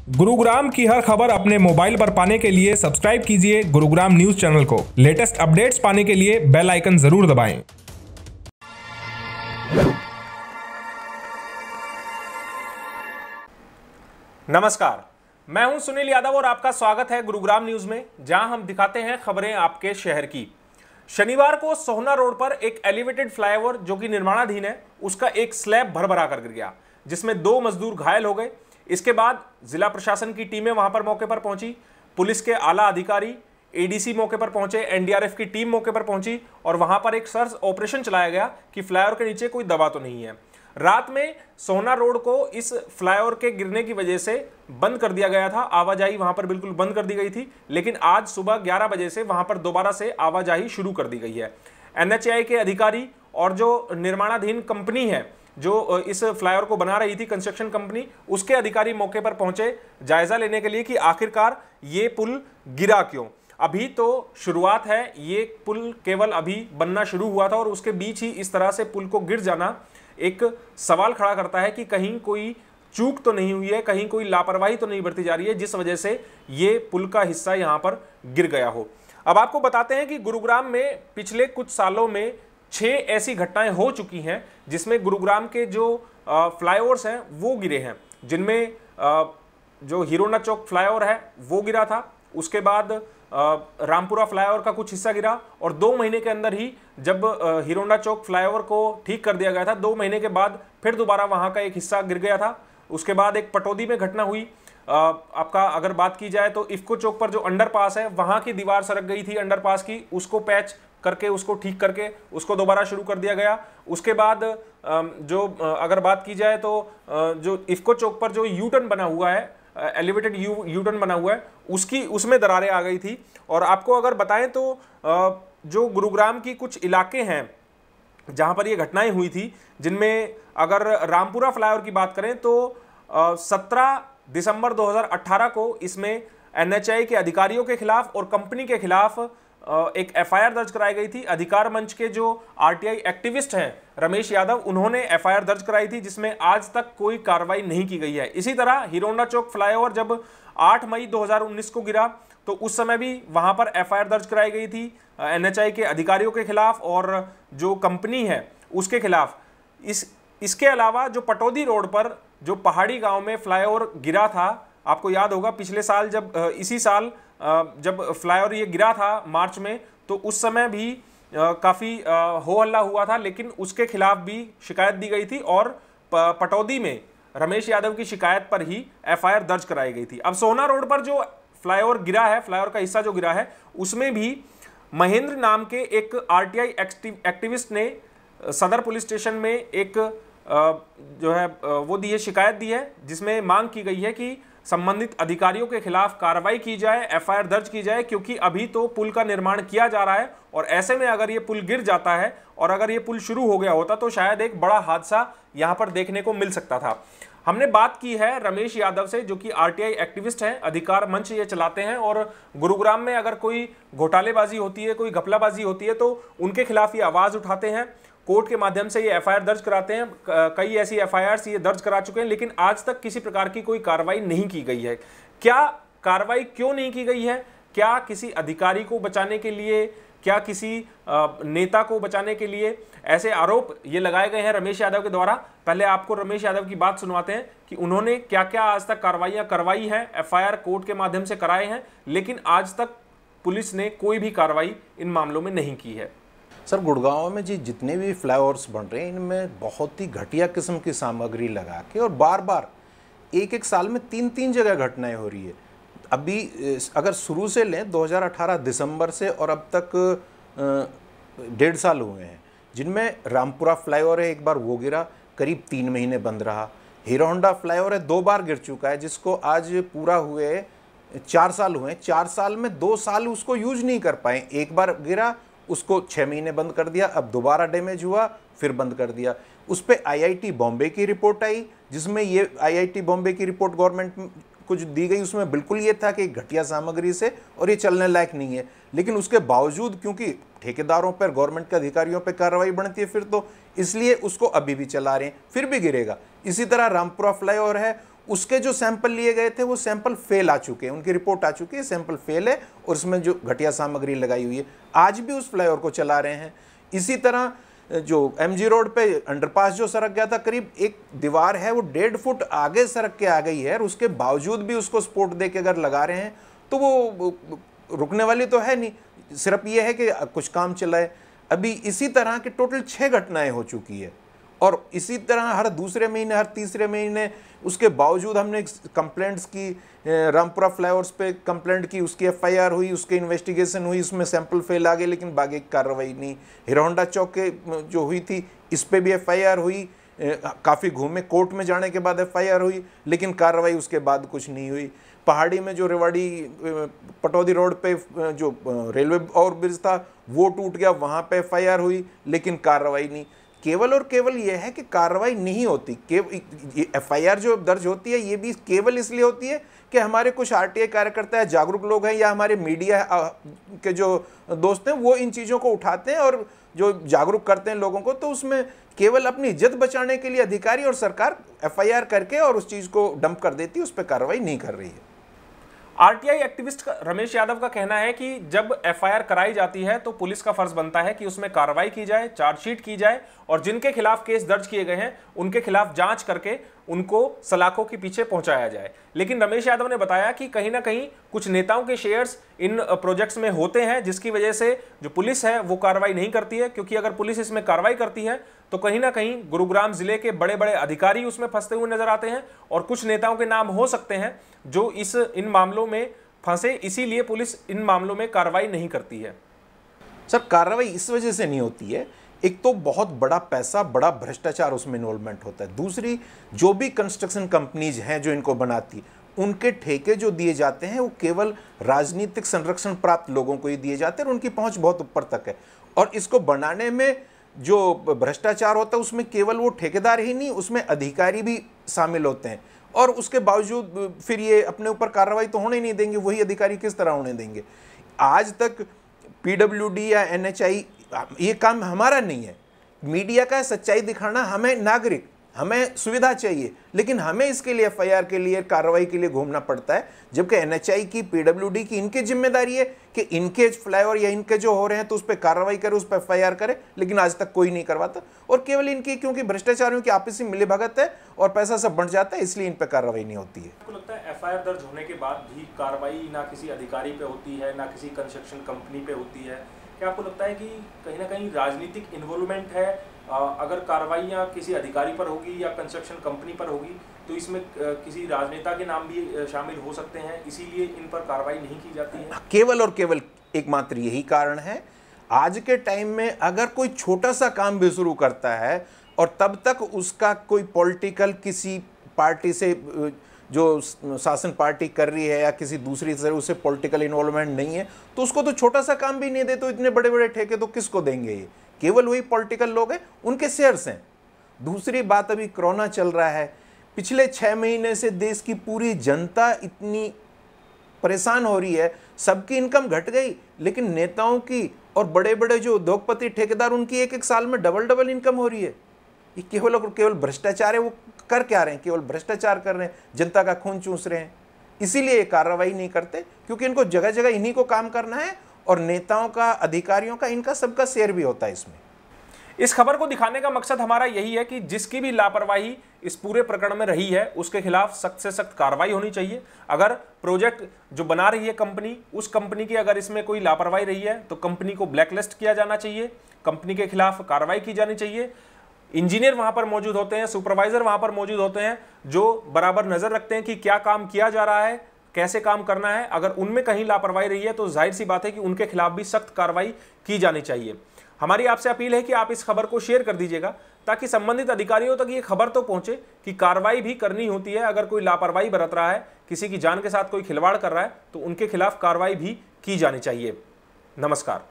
गुरुग्राम की हर खबर अपने मोबाइल पर पाने के लिए सब्सक्राइब कीजिए गुरुग्राम न्यूज चैनल को। लेटेस्ट अपडेट्स पाने के लिए बेल आइकन जरूर दबाएं। नमस्कार, मैं हूं सुनील यादव और आपका स्वागत है गुरुग्राम न्यूज में, जहां हम दिखाते हैं खबरें आपके शहर की। शनिवार को सोहना रोड पर एक एलिवेटेड फ्लाईओवर जो कि निर्माणाधीन है, उसका एक स्लैब भरभरा कर गिर गया, जिसमें 2 मजदूर घायल हो गए। इसके बाद जिला प्रशासन की टीमें वहां पर मौके पर पहुंची, पुलिस के आला अधिकारी, एडीसी मौके पर पहुंचे, एनडीआरएफ की टीम मौके पर पहुंची और वहां पर एक सर्च ऑपरेशन चलाया गया कि फ्लाईओवर के नीचे कोई दबा तो नहीं है। रात में सोहना रोड को इस फ्लाईओवर के गिरने की वजह से बंद कर दिया गया था, आवाजाही वहां पर बिल्कुल बंद कर दी गई थी, लेकिन आज सुबह 11 बजे से वहां पर दोबारा से आवाजाही शुरू कर दी गई है। एनएचएआई के अधिकारी और जो निर्माणाधीन कंपनी है जो इस फ्लाईओवर को बना रही थी, कंस्ट्रक्शन कंपनी, उसके अधिकारी मौके पर पहुंचे जायजा लेने के लिए कि आखिरकार ये पुल गिरा क्यों। अभी तो शुरुआत है, ये पुल केवल अभी बनना शुरू हुआ था और उसके बीच ही इस तरह से पुल को गिर जाना एक सवाल खड़ा करता है कि कहीं कोई चूक तो नहीं हुई है, कहीं कोई लापरवाही तो नहीं बरती जा रही है जिस वजह से ये पुल का हिस्सा यहां पर गिर गया हो। अब आपको बताते हैं कि गुरुग्राम में पिछले कुछ सालों में 6 ऐसी घटनाएं हो चुकी हैं जिसमें गुरुग्राम के जो फ्लाईओवर्स हैं वो गिरे हैं, जिनमें जो हिरोना चौक फ्लाईओवर है वो गिरा था, उसके बाद रामपुरा फ्लाईओवर का कुछ हिस्सा गिरा और 2 महीने के अंदर ही जब हिरोना चौक फ्लाईओवर को ठीक कर दिया गया था, 2 महीने के बाद फिर दोबारा वहां का एक हिस्सा गिर गया था। उसके बाद एक पटौदी में घटना हुई। आपका अगर बात की जाए तो इफ्को चौक पर जो अंडरपास है वहां की दीवार सरक गई थी अंडरपास की, उसको पैच करके, उसको ठीक करके उसको दोबारा शुरू कर दिया गया। उसके बाद जो अगर बात की जाए तो जो इफ्को चौक पर जो यू टर्न बना हुआ है, एलिवेटेड यू टर्न बना हुआ है, उसमें दरारें आ गई थी। और आपको अगर बताएं तो जो गुरुग्राम की कुछ इलाके हैं जहां पर ये घटनाएं हुई थी, जिनमें अगर रामपुरा फ्लाईओवर की बात करें तो 17 दिसंबर 2018 को इसमें एनएचएआई के अधिकारियों के खिलाफ और कंपनी के खिलाफ एक एफआईआर दर्ज कराई गई थी। अधिकार मंच के जो आरटीआई एक्टिविस्ट हैं रमेश यादव, उन्होंने एफआईआर दर्ज कराई थी जिसमें आज तक कोई कार्रवाई नहीं की गई है। इसी तरह हिरोना चौक फ्लाईओवर जब 8 मई 2019 को गिरा तो उस समय भी वहां पर एफआईआर दर्ज कराई गई थी एनएचएआई के अधिकारियों के खिलाफ और जो कंपनी है उसके खिलाफ। इसके अलावा जो पटौदी रोड पर जो पहाड़ी गांव में फ्लाईओवर गिरा था, आपको याद होगा पिछले साल जब इसी साल जब फ्लाईओवर ये गिरा था मार्च में, तो उस समय भी काफ़ी हो हल्ला हुआ था, लेकिन उसके खिलाफ भी शिकायत दी गई थी और पटौदी में रमेश यादव की शिकायत पर ही एफआईआर दर्ज कराई गई थी। अब सोहना रोड पर जो फ्लाईओवर गिरा है, फ्लाईओवर का हिस्सा जो गिरा है, उसमें भी महेंद्र नाम के एक आरटीआई एक्टिविस्ट ने सदर पुलिस स्टेशन में एक जो है वो दी है, शिकायत दी है, जिसमें मांग की गई है कि संबंधित अधिकारियों के खिलाफ कार्रवाई की जाए, एफआईआर दर्ज की जाए, क्योंकि अभी तो पुल का निर्माण किया जा रहा है और ऐसे में अगर ये पुल गिर जाता है और अगर ये पुल शुरू हो गया होता तो शायद एक बड़ा हादसा यहां पर देखने को मिल सकता था। हमने बात की है रमेश यादव से, जो कि आरटीआई एक्टिविस्ट हैं, अधिकार मंच ये चलाते हैं और गुरुग्राम में अगर कोई घोटालेबाजी होती है, कोई घपलाबाजी होती है तो उनके खिलाफ ये आवाज उठाते हैं, कोर्ट के माध्यम से ये एफआईआर दर्ज कराते हैं। कई ऐसी एफआईआर ये दर्ज करा चुके हैं, लेकिन आज तक किसी प्रकार की कोई कार्रवाई नहीं की गई है। क्या कार्रवाई क्यों नहीं की गई है? क्या किसी अधिकारी को बचाने के लिए, क्या किसी नेता को बचाने के लिए? ऐसे आरोप ये लगाए गए हैं रमेश यादव के द्वारा। पहले आपको रमेश यादव की बात सुनवाते हैं कि उन्होंने क्या क्या आज तक कार्रवाइयां करवाई हैं, एफआईआर कोर्ट के माध्यम से कराए हैं, लेकिन आज तक पुलिस ने कोई भी कार्रवाई इन मामलों में नहीं की है। सर, गुड़गांव में जितने भी फ्लाईओवर्स बन रहे हैं इनमें बहुत ही घटिया किस्म की सामग्री लगा के और बार बार एक साल में 3 जगह घटनाएं हो रही है। अभी अगर शुरू से लें 2018 दिसंबर से और अब तक 1.5 साल हुए हैं, जिनमें रामपुरा फ्लाईओवर है, एक बार वो गिरा, करीब 3 महीने बंद रहा। हीरो होंडा फ्लाईओवर है, 2 बार गिर चुका है, जिसको आज पूरा हुए 4 साल हुए। 4 साल में 2 साल उसको यूज नहीं कर पाए। एक बार गिरा, उसको 6 महीने बंद कर दिया, अब दोबारा डैमेज हुआ, फिर बंद कर दिया। उस पर आईआईटी बॉम्बे की रिपोर्ट आई, जिसमें ये आईआईटी बॉम्बे की रिपोर्ट गवर्नमेंट कुछ दी गई, उसमें बिल्कुल ये था कि घटिया सामग्री से और ये चलने लायक नहीं है। लेकिन उसके बावजूद क्योंकि ठेकेदारों पर, गवर्नमेंट के अधिकारियों पर कार्रवाई बढ़ती है, फिर तो इसलिए उसको अभी भी चला रहे हैं, फिर भी गिरेगा। इसी तरह रामपुरा फ्लाईओवर है, उसके जो सैंपल लिए गए थे वो सैंपल फेल आ चुके हैं, उनकी रिपोर्ट आ चुकी है, सैंपल फेल है और उसमें जो घटिया सामग्री लगाई हुई है। आज भी उस फ्लाईओवर को चला रहे हैं। इसी तरह जो एमजी रोड पे अंडरपास जो सरक गया था, करीब एक दीवार है वो 1.5 फुट आगे सरक के आ गई है और उसके बावजूद भी उसको सपोर्ट दे के अगर लगा रहे हैं तो वो रुकने वाली तो है नहीं, सिर्फ ये है कि कुछ काम चलाए। अभी इसी तरह के टोटल 6 घटनाएं हो चुकी है और इसी तरह हर दूसरे महीने, हर तीसरे महीने, उसके बावजूद हमने कंप्लेंट्स की, रामपुरा फ्लाईओवर्स पे कंप्लेंट की, उसकी एफआईआर हुई, उसकी इन्वेस्टिगेशन हुई, उसमें सैंपल फेल आ गए लेकिन बाकी कार्रवाई नहीं। हीरो होंडा चौक के जो हुई थी इस पे भी एफआईआर हुई, काफ़ी घूमे, कोर्ट में जाने के बाद एफआईआर हुई लेकिन कार्रवाई उसके बाद कुछ नहीं हुई। पहाड़ी में जो रेवाड़ी पटौदी रोड पे जो रेलवे ओवरब्रिज था वो टूट गया, वहाँ पे एफआईआर हुई लेकिन कार्रवाई नहीं। केवल और केवल ये है कि कार्रवाई नहीं होती। एफआईआर जो दर्ज होती है ये भी केवल इसलिए होती है कि हमारे कुछ आरटीआई कार्यकर्ता है, जागरूक लोग हैं या हमारे मीडिया के जो दोस्त हैं वो इन चीज़ों को उठाते हैं और जो जागरूक करते हैं लोगों को, तो उसमें केवल अपनी इज्जत बचाने के लिए अधिकारी और सरकार एफआईआर करके और उस चीज़ को डंप कर देती है, उस पर कार्रवाई नहीं कर रही है। आरटीआई एक्टिविस्ट रमेश यादव का कहना है कि जब एफआईआर कराई जाती है तो पुलिस का फर्ज बनता है कि उसमें कार्रवाई की जाए, चार्जशीट की जाए और जिनके खिलाफ केस दर्ज किए गए हैं उनके खिलाफ जांच करके उनको सलाखों के पीछे पहुंचाया जाए। लेकिन रमेश यादव ने बताया कि कहीं ना कहीं कुछ नेताओं के शेयर्स इन प्रोजेक्ट्स में होते हैं जिसकी वजह से जो पुलिस है वो कार्रवाई नहीं करती है, क्योंकि अगर पुलिस इसमें कार्रवाई करती है तो कहीं ना कहीं गुरुग्राम जिले के बड़े बड़े अधिकारी उसमें फंसते हुए नजर आते हैं और कुछ नेताओं के नाम हो सकते हैं जो इन मामलों में फंसे, इसीलिए पुलिस इन मामलों में कार्रवाई नहीं करती है। सर, कार्रवाई इस वजह से नहीं होती है, एक तो बहुत बड़ा पैसा, बड़ा भ्रष्टाचार उसमें इन्वॉल्वमेंट होता है। दूसरी, जो भी कंस्ट्रक्शन कंपनीज हैं जो इनको बनाती, उनके ठेके जो दिए जाते हैं वो केवल राजनीतिक संरक्षण प्राप्त लोगों को ही दिए जाते हैं और उनकी पहुंच बहुत ऊपर तक है। और इसको बनाने में जो भ्रष्टाचार होता है उसमें केवल वो ठेकेदार ही नहीं, उसमें अधिकारी भी शामिल होते हैं और उसके बावजूद फिर ये अपने ऊपर कार्रवाई तो होने ही नहीं देंगे। वही अधिकारी किस तरह होने देंगे? आज तक पीडब्ल्यूडी या एनएचआई, ये काम हमारा नहीं है, मीडिया का सच्चाई दिखाना, हमें नागरिक, हमें सुविधा चाहिए, लेकिन हमें इसके लिए एफआईआर के लिए, कार्रवाई के लिए घूमना पड़ता है। जबकि एनएचआई की, पीडब्ल्यूडी की, इनकी जिम्मेदारी है कि इनके फ्लाईओवर या इनके जो हो रहे हैं तो उस पर कार्रवाई करे, उस पर एफआईआर करे, लेकिन आज तक कोई नहीं करवाता। और केवल इनकी, क्योंकि भ्रष्टाचारियों की आपसी मिलीभगत है और पैसा सब बढ़ जाता है, इसलिए इन पर कार्रवाई नहीं होती है। आपको लगता है एफआईआर दर्ज होने के बाद भी कार्रवाई ना किसी अधिकारी पे होती है, ना किसी कंस्ट्रक्शन कंपनी पे होती है? क्या आपको लगता है कि कहीं ना कहीं राजनीतिक इन्वॉल्वमेंट है? अगर कार्रवाइयाँ किसी अधिकारी पर होगी या कंस्ट्रक्शन कंपनी पर होगी तो इसमें किसी राजनेता के नाम भी शामिल हो सकते हैं, इसीलिए इन पर कार्रवाई नहीं की जाती है? केवल और केवल एकमात्र यही कारण है। आज के टाइम में अगर कोई छोटा सा काम भी शुरू करता है और तब तक उसका कोई पॉलिटिकल, किसी पार्टी से जो शासन पार्टी कर रही है या किसी दूसरी तरह उससे पॉलिटिकल इन्वॉल्वमेंट नहीं है, तो उसको तो छोटा सा काम भी नहीं दे, तो इतने बड़े बड़े ठेके तो किसको देंगे? ये केवल वही पॉलिटिकल लोग हैं, उनके शेयर्स हैं। दूसरी बात, अभी कोरोना चल रहा है, पिछले 6 महीने से देश की पूरी जनता इतनी परेशान हो रही है, सबकी इनकम घट गई, लेकिन नेताओं की और बड़े बड़े जो उद्योगपति, ठेकेदार, उनकी एक साल में डबल इनकम हो रही है। ये केवल और केवल भ्रष्टाचार है। वो कर क्या रहे हैं? केवल भ्रष्टाचार कर रहे हैं, जनता का खून चूस रहे हैं। इसीलिए ये कार्रवाई नहीं करते, क्योंकि इनको जगह जगह इन्हीं को काम करना है और नेताओं का, अधिकारियों का, इनका सबका शेयर भी होता है इसमें। इस खबर को दिखाने का मकसद हमारा यही है कि जिसकी भी लापरवाही इस पूरे प्रकरण में रही है उसके खिलाफ सख्त से सख्त कार्रवाई होनी चाहिए। अगर प्रोजेक्ट जो बना रही है कंपनी, उस कंपनी की अगर इसमें कोई लापरवाही रही है तो कंपनी को ब्लैकलिस्ट किया जाना चाहिए, कंपनी के खिलाफ कार्रवाई की जानी चाहिए। इंजीनियर वहां पर मौजूद होते हैं, सुपरवाइजर वहां पर मौजूद होते हैं जो बराबर नजर रखते हैं कि क्या काम किया जा रहा है, कैसे काम करना है। अगर उनमें कहीं लापरवाही रही है तो जाहिर सी बात है कि उनके खिलाफ भी सख्त कार्रवाई की जानी चाहिए। हमारी आपसे अपील है कि आप इस खबर को शेयर कर दीजिएगा ताकि संबंधित अधिकारियों तक ये खबर तो पहुंचे कि कार्रवाई भी करनी होती है। अगर कोई लापरवाही बरत रहा है, किसी की जान के साथ कोई खिलवाड़ कर रहा है तो उनके खिलाफ कार्रवाई भी की जानी चाहिए। नमस्कार।